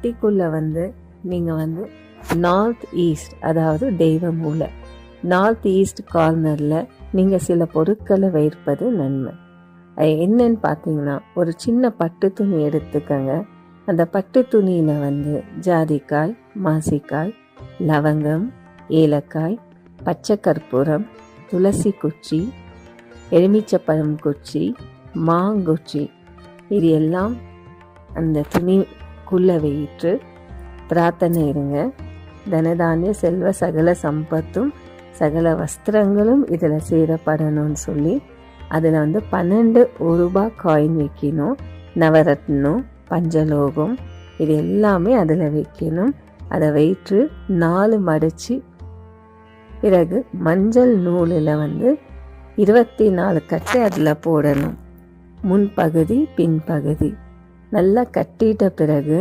பெட்டிக்குள்ளே வந்து நீங்கள் north east, அதாவது தெய்வ மூலை, நார்த் ஈஸ்ட் கார்னரில் நீங்கள் சில பொருட்களை வைப்பது நன்மை. அது என்னன்னு பார்த்தீங்கன்னா, ஒரு சின்ன பட்டு துணி எடுத்துக்கங்க. அந்த பட்டு துணியில் ஜாதிக்காய், மாசிக்காய், லவங்கம், ஏலக்காய், பச்சை கற்பூரம், துளசி குச்சி, எலுமிச்சப்பழம் குச்சி, மாங்குச்சி, இது எல்லாம் அந்த துணிக்குள்ளே வைத்து பிரார்த்தனை இருங்க. தனதானிய செல்வ சகல சம்பத்தும் சகல வஸ்திரங்களும் இதில் சேரப்படணும்னு சொல்லி அதில் 12 ரூபாய் காயின் வைக்கணும். நவரத்னம், பஞ்சலோகம், இது எல்லாமே அதில் வைக்கணும். அதை வைத்து 4 மடித்து பிறகு மஞ்சள் நூலில் 24 கட்டை அதில் போடணும். முன்பகுதி பின்பகுதி நல்லா கட்டிட்ட பிறகு